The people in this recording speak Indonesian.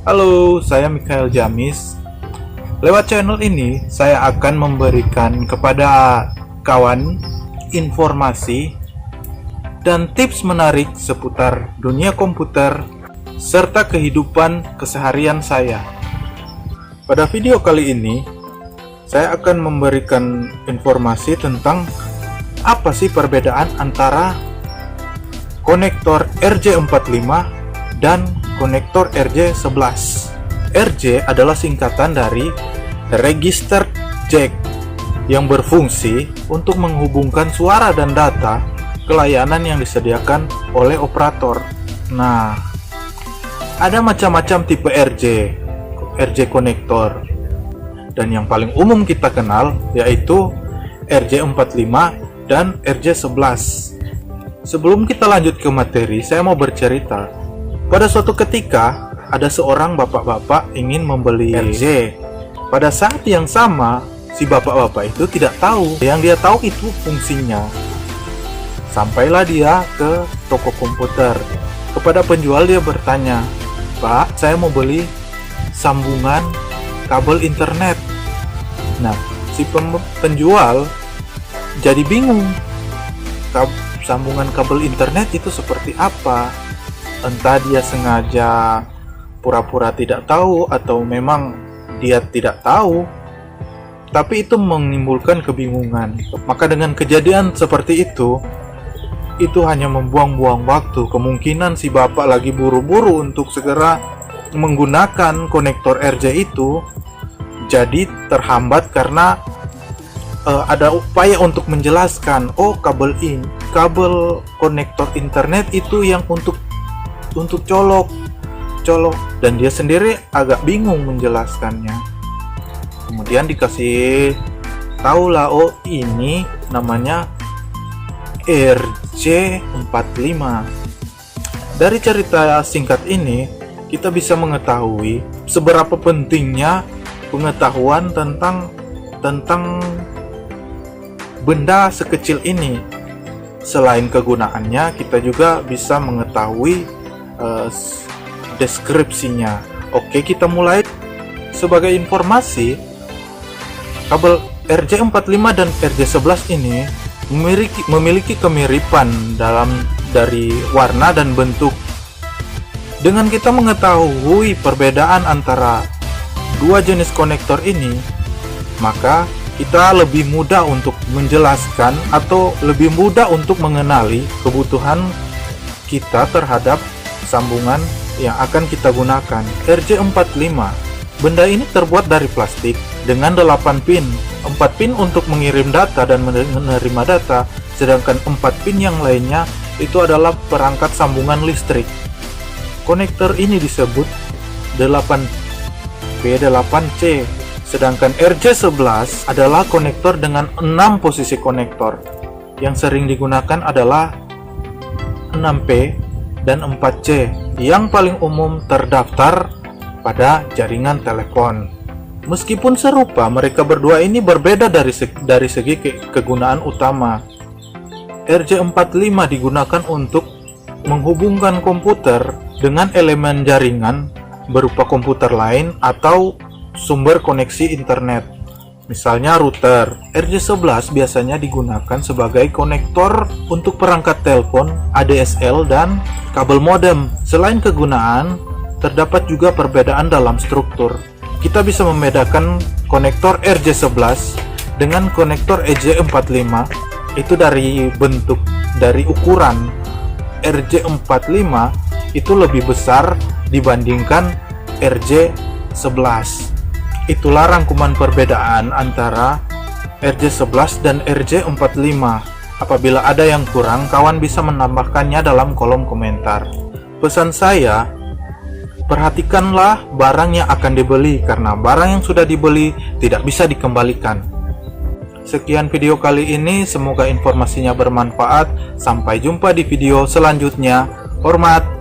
Halo, saya Mikhail Jamis. Lewat channel ini, saya akan memberikan kepada kawan informasi dan tips menarik seputar dunia komputer serta kehidupan keseharian saya. Pada video kali ini, saya akan memberikan informasi tentang apa sih perbedaan antara konektor RJ45 dan konektor RJ11. RJ adalah singkatan dari Registered Jack yang berfungsi untuk menghubungkan suara dan data ke layanan yang disediakan oleh operator. Nah, ada macam-macam tipe RJ konektor. Dan yang paling umum kita kenal yaitu RJ45 dan RJ11. Sebelum kita lanjut ke materi, saya mau bercerita. Pada suatu ketika, ada seorang bapak-bapak ingin membeli RJ. Pada saat yang sama, si bapak-bapak itu tidak tahu. Yang dia tahu itu fungsinya. Sampailah dia ke toko komputer. Kepada penjual dia bertanya, "Pak, saya mau beli sambungan kabel internet." Nah, si penjual jadi bingung. Sambungan kabel internet itu seperti apa? Entah dia sengaja pura-pura tidak tahu atau memang dia tidak tahu, tapi itu menimbulkan kebingungan. Maka dengan kejadian seperti itu hanya membuang-buang waktu. Kemungkinan si bapak lagi buru-buru untuk segera menggunakan konektor RJ itu, jadi terhambat karena ada upaya untuk menjelaskan, oh kabel konektor internet itu yang untuk colok, dan dia sendiri agak bingung menjelaskannya. Kemudian dikasih tahu lah, oh ini namanya RJ45. Dari cerita singkat ini kita bisa mengetahui seberapa pentingnya pengetahuan tentang benda sekecil ini. Selain kegunaannya, kita juga bisa mengetahui deskripsinya. Oke, kita mulai. Sebagai informasi, kabel RJ45 dan RJ11 ini memiliki kemiripan dari warna dan bentuk. Dengan kita mengetahui perbedaan antara dua jenis konektor ini, maka kita lebih mudah untuk menjelaskan atau lebih mudah untuk mengenali kebutuhan kita terhadap sambungan yang akan kita gunakan. RJ45, benda ini terbuat dari plastik dengan 8 pin. 4 pin untuk mengirim data dan menerima data, sedangkan 4 pin yang lainnya itu adalah perangkat sambungan listrik. Konektor ini disebut 8P8C. Sedangkan RJ11 adalah konektor dengan 6 posisi konektor. Yang sering digunakan adalah 6P dan 4C, yang paling umum terdaftar pada jaringan telepon. Meskipun serupa, mereka berdua ini berbeda dari segi kegunaan utama. RJ45 digunakan untuk menghubungkan komputer dengan elemen jaringan berupa komputer lain atau sumber koneksi internet, misalnya router. RJ11 biasanya digunakan sebagai konektor untuk perangkat telepon, ADSL, dan kabel modem. Selain kegunaan, terdapat juga perbedaan dalam struktur. Kita bisa membedakan konektor RJ11 dengan konektor RJ45 itu dari bentuk, dari ukuran. RJ45 itu lebih besar dibandingkan RJ11. Itulah rangkuman perbedaan antara RJ11 dan RJ45. Apabila ada yang kurang, kawan bisa menambahkannya dalam kolom komentar. Pesan saya, perhatikanlah barang yang akan dibeli, karena barang yang sudah dibeli tidak bisa dikembalikan. Sekian video kali ini, semoga informasinya bermanfaat. Sampai jumpa di video selanjutnya. Hormat.